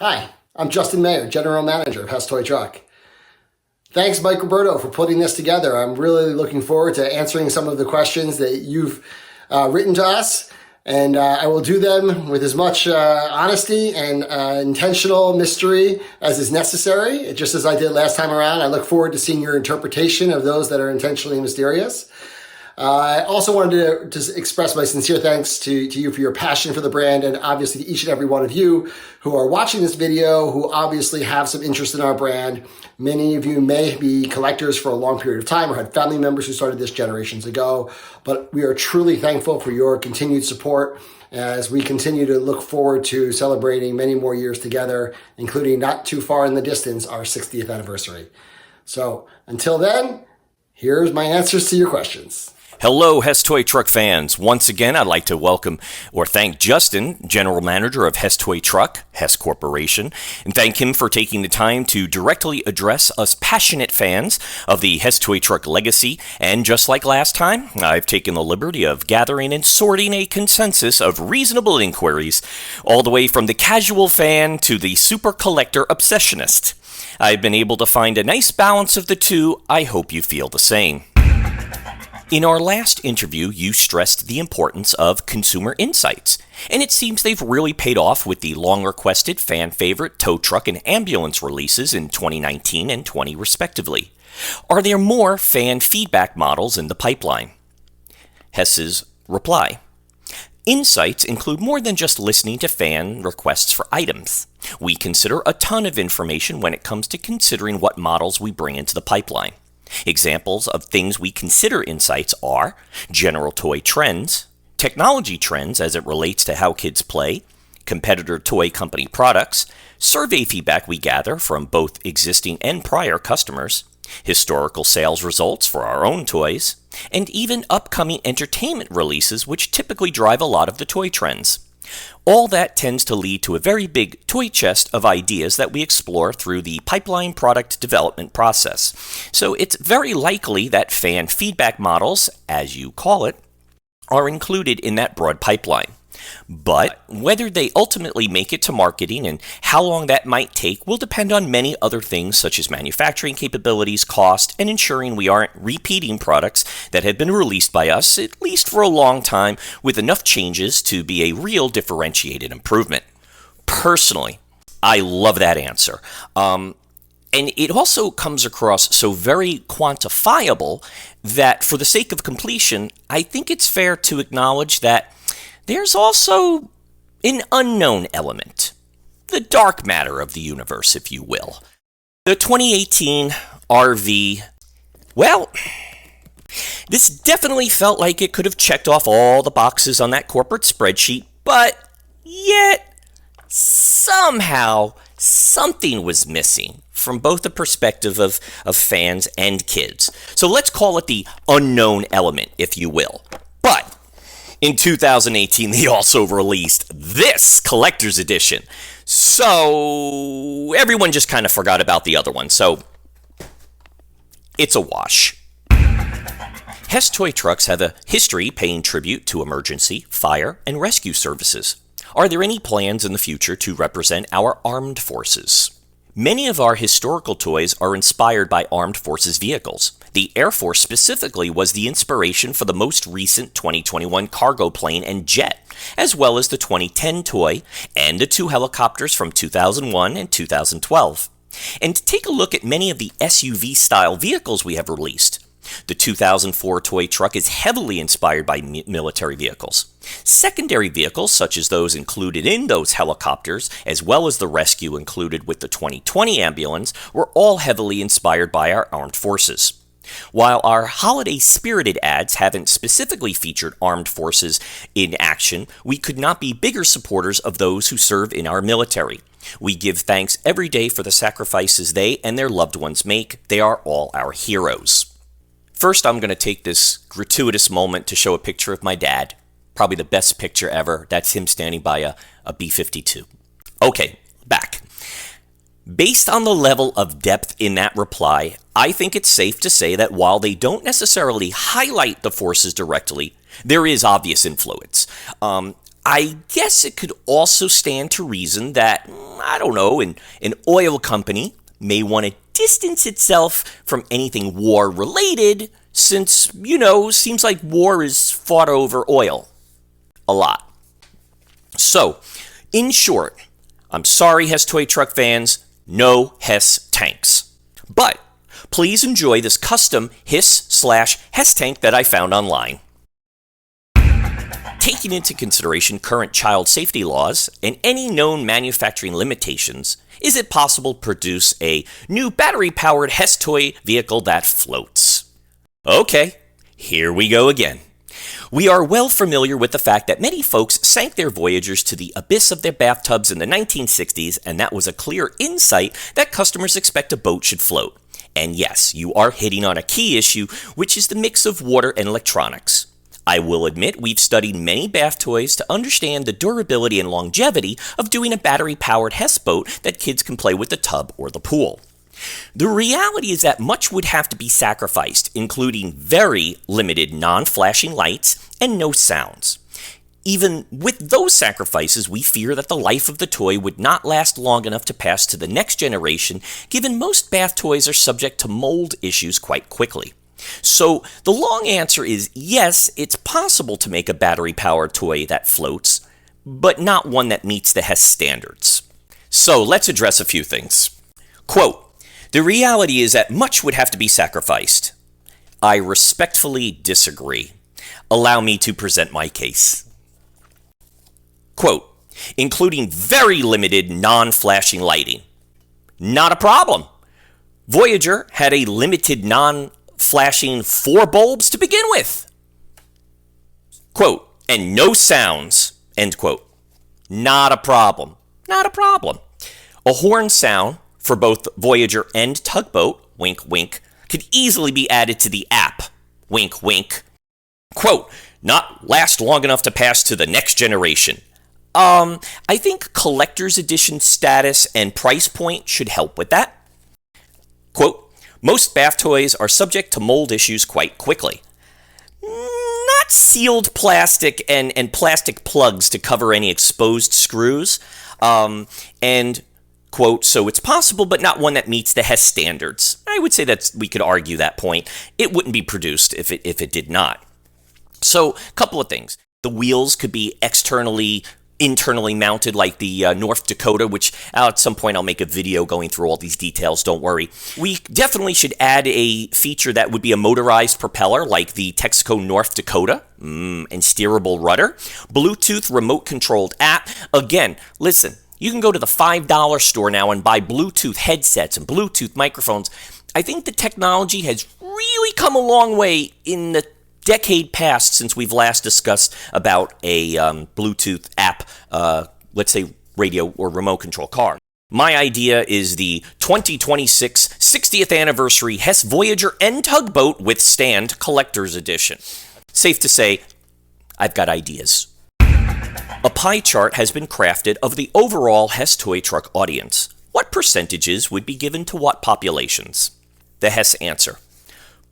Hi, I'm Justin Mayer, General Manager of Hess Toy Truck. Thanks, Mike Roberto, for putting this together. I'm really looking forward to answering some of the questions that you've written to us, and I will do them with as much honesty and intentional mystery as is necessary, just as I did last time around. I look forward to seeing your interpretation of those that are intentionally mysterious. I also wanted to express my sincere thanks to you for your passion for the brand, and obviously to each and every one of you who are watching this video who obviously have some interest in our brand. Many of you may be collectors for a long period of time or had family members who started this generations ago, but we are truly thankful for your continued support as we continue to look forward to celebrating many more years together, including not too far in the distance, our 60th anniversary. So until then, here's my answers to your questions. Hello, Hess Toy Truck fans. Once again, I'd like to welcome or thank Justin, General Manager of Hess Toy Truck, Hess Corporation, and thank him for taking the time to directly address us passionate fans of the Hess Toy Truck legacy. And just like last time, I've taken the liberty of gathering and sorting a consensus of reasonable inquiries, all the way from the casual fan to the super collector obsessionist. I've been able to find a nice balance of the two. I hope you feel the same. In our last interview, you stressed the importance of consumer insights, and it seems they've really paid off with the long-requested fan-favorite tow truck and ambulance releases in 2019 and 20 respectively. Are there more fan feedback models in the pipeline? Hess's reply: Insights include more than just listening to fan requests for items. We consider a ton of information when it comes to considering what models we bring into the pipeline. Examples of things we consider insights are general toy trends, technology trends as it relates to how kids play, competitor toy company products, survey feedback we gather from both existing and prior customers, historical sales results for our own toys, and even upcoming entertainment releases which typically drive a lot of the toy trends. All that tends to lead to a very big toy chest of ideas that we explore through the pipeline product development process. So it's very likely that fan feedback models, as you call it, are included in that broad pipeline. But whether they ultimately make it to marketing and how long that might take will depend on many other things such as manufacturing capabilities, cost, and ensuring we aren't repeating products that have been released by us, at least for a long time, with enough changes to be a real differentiated improvement. Personally, I love that answer. And it also comes across so very quantifiable that for the sake of completion, I think it's fair to acknowledge that there's also an unknown element, the dark matter of the universe, if you will. The 2018 RV, well, this definitely felt like it could have checked off all the boxes on that corporate spreadsheet, but yet somehow something was missing from both the perspective of fans and kids. So let's call it the unknown element, if you will. But in 2018, they also released this collector's edition. So everyone just kind of forgot about the other one. So it's a wash. Hess Toy Trucks have a history paying tribute to emergency, fire, and rescue services. Are there any plans in the future to represent our armed forces? Many of our historical toys are inspired by armed forces vehicles. The Air Force specifically was the inspiration for the most recent 2021 cargo plane and jet, as well as the 2010 toy and the two helicopters from 2001 and 2012. And take a look at many of the SUV-style vehicles we have released. The 2004 toy truck is heavily inspired by military vehicles. Secondary vehicles, such as those included in those helicopters, as well as the rescue included with the 2020 ambulance, were all heavily inspired by our armed forces. While our holiday spirited ads haven't specifically featured armed forces in action, we could not be bigger supporters of those who serve in our military. We give thanks every day for the sacrifices they and their loved ones make. They are all our heroes. First, I'm going to take this gratuitous moment to show a picture of my dad. Probably the best picture ever. That's him standing by a B-52. Okay, back. Based on the level of depth in that reply, I think it's safe to say that while they don't necessarily highlight the forces directly, there is obvious influence. I guess it could also stand to reason that, I don't know, an oil company may want to distance itself from anything war related since, seems like war is fought over oil a lot. So, in short, I'm sorry, Hess Toy Truck fans, no Hess tanks. But please enjoy this custom Hiss/Hess tank that I found online. Taking into consideration current child safety laws and any known manufacturing limitations, is it possible to produce a new battery-powered Hess toy vehicle that floats? Okay, here we go again. We are well familiar with the fact that many folks sank their Voyagers to the abyss of their bathtubs in the 1960s, and that was a clear insight that customers expect a boat should float. And yes, you are hitting on a key issue, which is the mix of water and electronics. I will admit we've studied many bath toys to understand the durability and longevity of doing a battery-powered Hess boat that kids can play with the tub or the pool. The reality is that much would have to be sacrificed, including very limited non-flashing lights and no sounds. Even with those sacrifices, we fear that the life of the toy would not last long enough to pass to the next generation, given most bath toys are subject to mold issues quite quickly. So the long answer is yes, it's possible to make a battery-powered toy that floats, but not one that meets the Hess standards. So let's address a few things. Quote, the reality is that much would have to be sacrificed. I respectfully disagree. Allow me to present my case. Quote, including very limited non-flashing lighting. Not a problem. Voyager had a limited non-flashing 4 bulbs to begin with. Quote, and no sounds, end quote. Not a problem. Not a problem. A horn sound for both Voyager and Tugboat, wink wink, could easily be added to the app, wink wink. Quote, not last long enough to pass to the next generation. I think collector's edition status and price point should help with that. Quote, most bath toys are subject to mold issues quite quickly. Not sealed plastic and plastic plugs to cover any exposed screws. And, quote, so it's possible, but not one that meets the Hess standards. I would say that we could argue that point. It wouldn't be produced if it did not. So, a couple of things. The wheels could be internally mounted like the North Dakota, which at some point I'll make a video going through all these details, don't worry. We definitely should add a feature that would be a motorized propeller like the Texaco North Dakota, and steerable rudder. Bluetooth remote-controlled app. Again, listen, you can go to the $5 store now and buy Bluetooth headsets and Bluetooth microphones. I think the technology has really come a long way in the decade past since we've last discussed about a Bluetooth app, let's say radio or remote control car. My idea is the 2026 60th anniversary Hess Voyager and Tugboat with Stand Collector's Edition. Safe to say, I've got ideas. A pie chart has been crafted of the overall Hess Toy Truck audience. What percentages would be given to what populations? The Hess answer.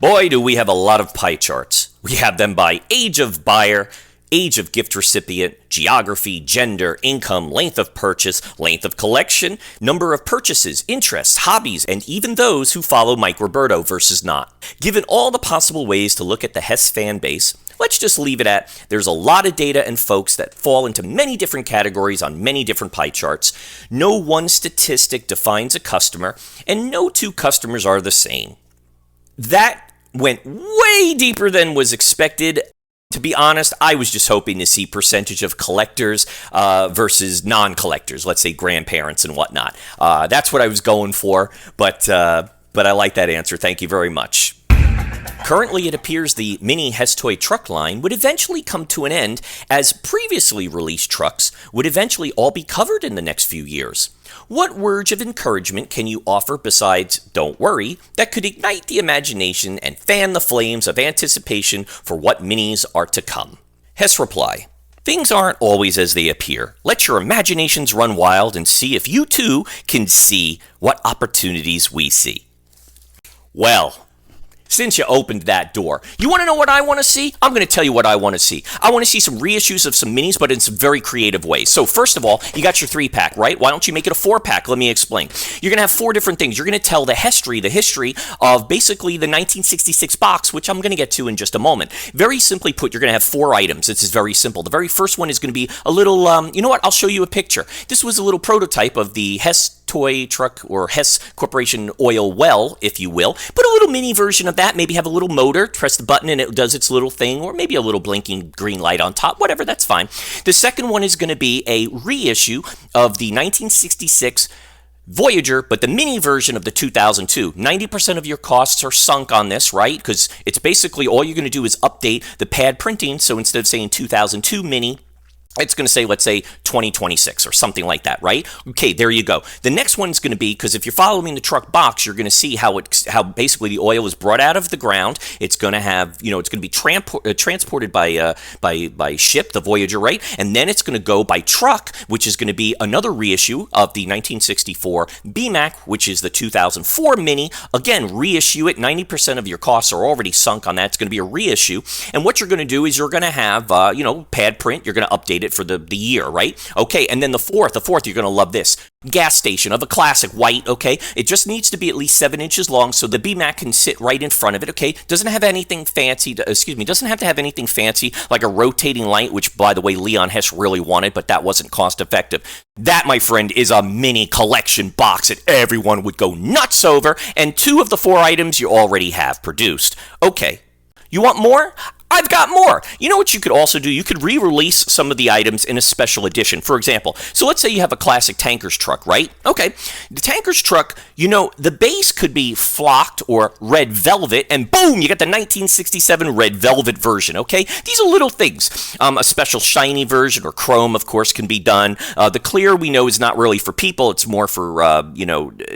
Boy, do we have a lot of pie charts. We have them by age of buyer, age of gift recipient, geography, gender, income, length of purchase, length of collection, number of purchases, interests, hobbies, and even those who follow Mike Roberto versus not. Given all the possible ways to look at the Hess fan base, let's just leave it at there's a lot of data and folks that fall into many different categories on many different pie charts. No one statistic defines a customer, and no two customers are the same. That went way deeper than was expected. To be honest, I was just hoping to see percentage of collectors versus non-collectors, let's say grandparents and whatnot. That's what I was going for, but I like that answer. Thank you very much. Currently, it appears the mini Hess Toy truck line would eventually come to an end, as previously released trucks would eventually all be covered in the next few years. What words of encouragement can you offer besides, don't worry, that could ignite the imagination and fan the flames of anticipation for what minis are to come? Hess reply, things aren't always as they appear. Let your imaginations run wild and see if you too can see what opportunities we see. Well, Since you opened that door, you want to know what I want to see? I'm going to tell you what I want to see. I want to see some reissues of some minis, but in some very creative ways. So first of all, you got your 3-pack, right? Why don't you make it a 4-pack? Let me explain. You're going to have 4 different things. You're going to tell the history of basically the 1966 box, which I'm going to get to in just a moment. Very simply put, you're going to have 4 items. This is very simple. The very first one is going to be a little, you know what? I'll show you a picture. This was a little prototype of the Hess toy truck or Hess Corporation oil well, if you will. Put a little mini version of that, maybe have a little motor, press the button and it does its little thing, or maybe a little blinking green light on top, whatever, that's fine. The second one is going to be a reissue of the 1966 Voyager, but the mini version of the 2002. 90% of your costs are sunk on this, right? Because it's basically all you're going to do is update the pad printing, so instead of saying 2002 mini, it's going to say, let's say, 2026 or something like that, right? Okay, there you go. The next one's going to be, because if you're following the truck box, you're going to see how basically the oil is brought out of the ground. It's going to have, it's going to be transported by ship, the Voyager, right? And then it's going to go by truck, which is going to be another reissue of the 1964 BMAC, which is the 2004 Mini. Again, reissue it. 90% of your costs are already sunk on that. It's going to be a reissue. And what you're going to do is you're going to have, pad print. You're going to update it for the year, right? Okay, and then the fourth, you're going to love this. Gas station of a classic white, okay? It just needs to be at least 7 inches long so the BMAC can sit right in front of it, okay? Doesn't have anything fancy, doesn't have to have anything fancy like a rotating light, which, by the way, Leon Hess really wanted, but that wasn't cost effective. That, my friend, is a mini collection box that everyone would go nuts over, and 2 of the 4 items you already have produced. Okay, you want more? I've got more. You know what you could also do? You could re-release some of the items in a special edition. For example, so let's say you have a classic tankers truck, right? Okay, the tankers truck, the base could be flocked or red velvet, and boom, you got the 1967 red velvet version, okay? These are little things. A special shiny version or chrome, of course, can be done. The clear, we know, is not really for people. It's more for,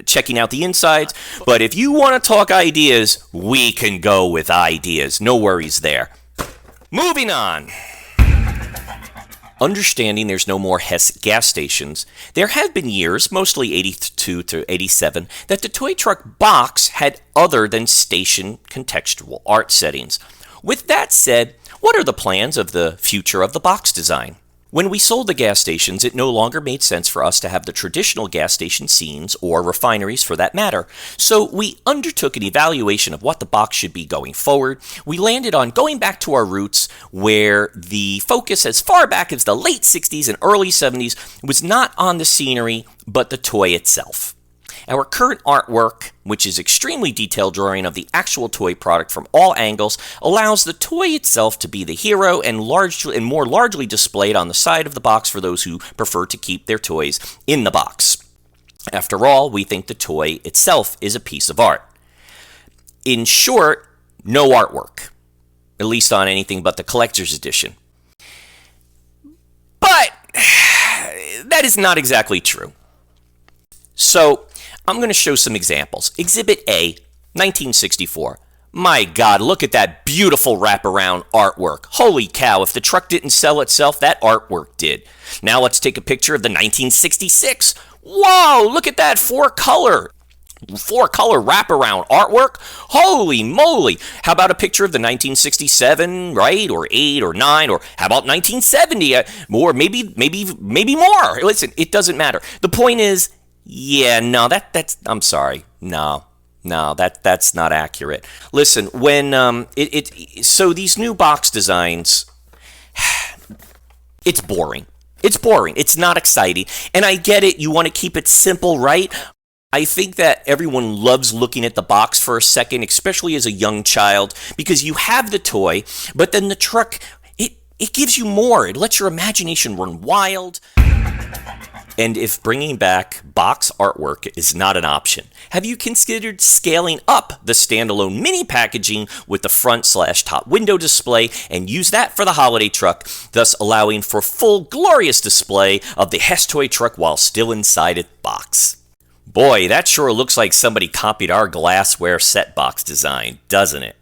checking out the insides. But if you want to talk ideas, we can go with ideas. No worries there. Moving on. Understanding there's no more Hess gas stations, there have been years, mostly 82 to 87, that the toy truck box had other than station contextual art settings. With that said, what are the plans of the future of the box design? When we sold the gas stations, it no longer made sense for us to have the traditional gas station scenes, or refineries for that matter. So we undertook an evaluation of what the box should be going forward. We landed on going back to our roots, where the focus as far back as the late 60s and early 70s was not on the scenery, but the toy itself. Our current artwork, which is extremely detailed drawing of the actual toy product from all angles, allows the toy itself to be the hero and more largely displayed on the side of the box for those who prefer to keep their toys in the box. After all, we think the toy itself is a piece of art. In short, no artwork, at least on anything but the collector's edition. But that is not exactly true. So, I'm going to show some examples. Exhibit A, 1964. My God, look at that beautiful wraparound artwork. Holy cow, if the truck didn't sell itself, that artwork did. Now let's take a picture of the 1966. Whoa, look at that four-color wraparound artwork. Holy moly. How about a picture of the 1967, right? Or 8 or 9, or how about 1970? Or maybe more. Listen, it doesn't matter. The point is, yeah, no, that's I'm sorry. No, that's not accurate. Listen, when so these new box designs, it's boring. It's boring. It's not exciting. And I get it. You want to keep it simple, right? I think that everyone loves looking at the box for a second, especially as a young child, because you have the toy, but then the truck, it gives you more. It lets your imagination run wild. And if bringing back box artwork is not an option, have you considered scaling up the standalone mini packaging with the front/top window display and use that for the holiday truck, thus allowing for full glorious display of the Hess toy truck while still inside its box? Boy, that sure looks like somebody copied our glassware set box design, doesn't it?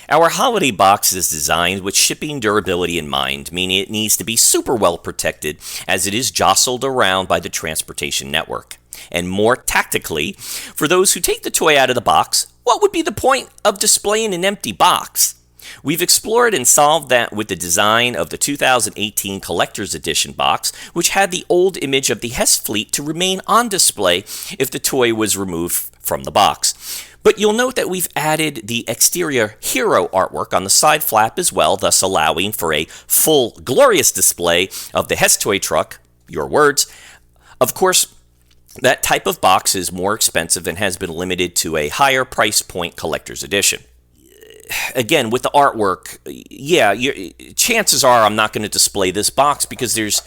Our holiday box is designed with shipping durability in mind, meaning it needs to be super well protected as it is jostled around by the transportation network. And more tactically, for those who take the toy out of the box, what would be the point of displaying an empty box? We've explored and solved that with the design of the 2018 Collector's Edition box, which had the old image of the Hess fleet to remain on display if the toy was removed from the box. But you'll note that we've added the exterior hero artwork on the side flap as well, thus allowing for a full, glorious display of the Hess toy truck, your words. Of course, that type of box is more expensive and has been limited to a higher price point collector's edition. Again, with the artwork, chances are I'm not going to display this box because there's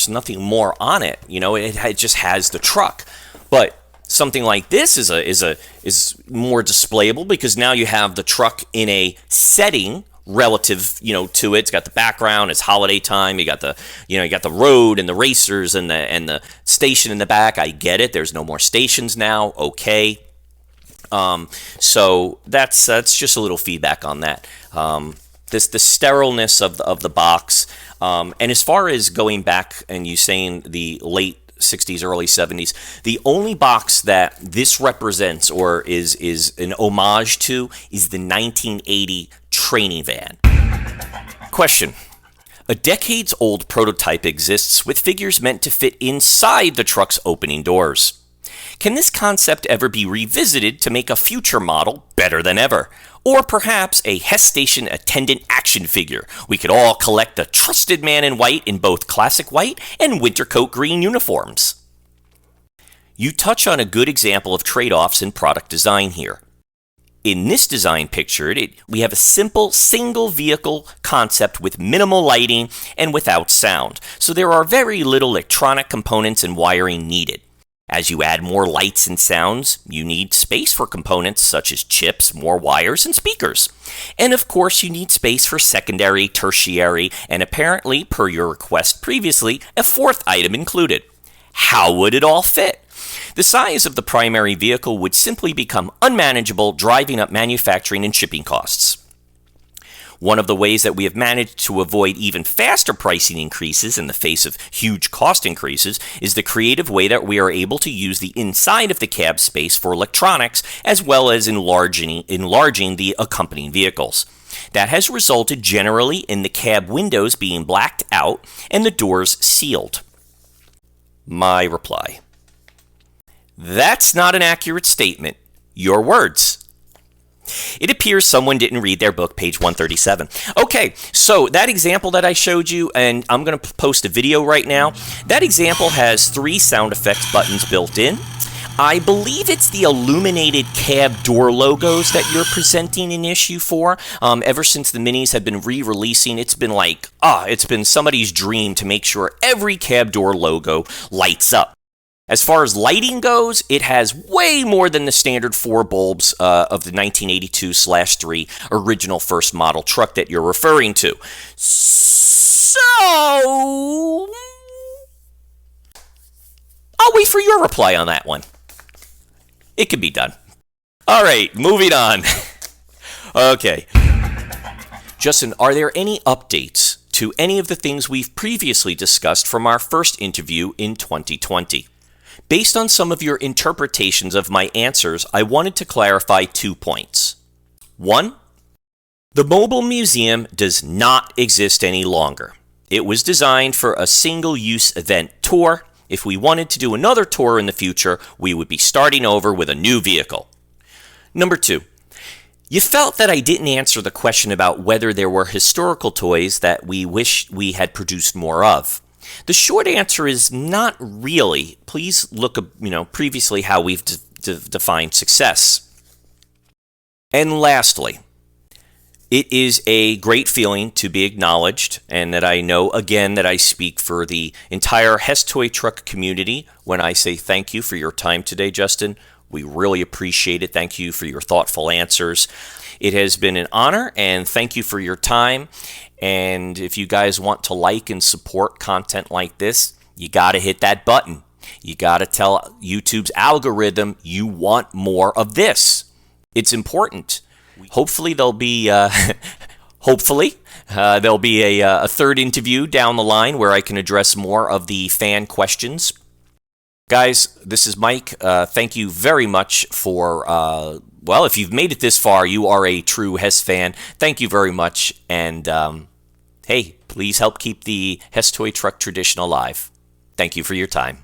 nothing more on it. You know, it just has the truck. But something like this is more displayable because now you have the truck in a setting relative, to it. It's got the background. It's holiday time. You got the road and the racers and the station in the back. I get it. There's no more stations now. Okay. So that's just a little feedback on that. The sterileness of the box, and as far as going back and you saying the late 60s, early 70s, the only box that this represents or is an homage to is the 1980 training van. Question. A decades-old prototype exists with figures meant to fit inside the truck's opening doors. Can this concept ever be revisited to make a future model better than ever? Or perhaps a Hess Station attendant action figure? We could all collect the trusted man in white in both classic white and winter coat green uniforms. You touch on a good example of trade-offs in product design here. In this design picture, we have a simple single vehicle concept with minimal lighting and without sound, so there are very little electronic components and wiring needed. As you add more lights and sounds, you need space for components such as chips, more wires, and speakers. And of course, you need space for secondary, tertiary, and apparently, per your request previously, a fourth item included. How would it all fit? The size of the primary vehicle would simply become unmanageable, driving up manufacturing and shipping costs. One of the ways that we have managed to avoid even faster pricing increases in the face of huge cost increases is the creative way that we are able to use the inside of the cab space for electronics as well as enlarging the accompanying vehicles. That has resulted generally in the cab windows being blacked out and the doors sealed. My reply. That's not an accurate statement. Your words. It appears someone didn't read their book, page 137. Okay, so that example that I showed you, and I'm going to post a video right now, that example has 3 sound effects buttons built in. I believe it's the illuminated cab door logos that you're presenting an issue for. Ever since the minis have been re-releasing, it's been it's been somebody's dream to make sure every cab door logo lights up. As far as lighting goes, it has way more than the standard 4 bulbs of the 1982/3 original first model truck that you're referring to. So, I'll wait for your reply on that one. It can be done. All right, moving on. Okay. Justin, are there any updates to any of the things we've previously discussed from our first interview in 2020? Based on some of your interpretations of my answers, I wanted to clarify 2 points. 1. The mobile museum does not exist any longer. It was designed for a single-use event tour. If we wanted to do another tour in the future, we would be starting over with a new vehicle. Number 2. You felt that I didn't answer the question about whether there were historical toys that we wish we had produced more of. The short answer is not really. Please look, previously how we've defined success. And lastly, it is a great feeling to be acknowledged, and that I know again that I speak for the entire Hess Toy Truck community when I say thank you for your time today, Justin. We really appreciate it. Thank you for your thoughtful answers. It has been an honor, and thank you for your time. And if you guys want to like and support content like this, you got to hit that button. You got to tell YouTube's algorithm you want more of this. It's important. Hopefully there'll be a third interview down the line where I can address more of the fan questions. Guys, this is Mike. Thank you very much for, well, if you've made it this far, you are a true Hess fan. Thank you very much. And hey, please help keep the Hess Toy Truck tradition alive. Thank you for your time.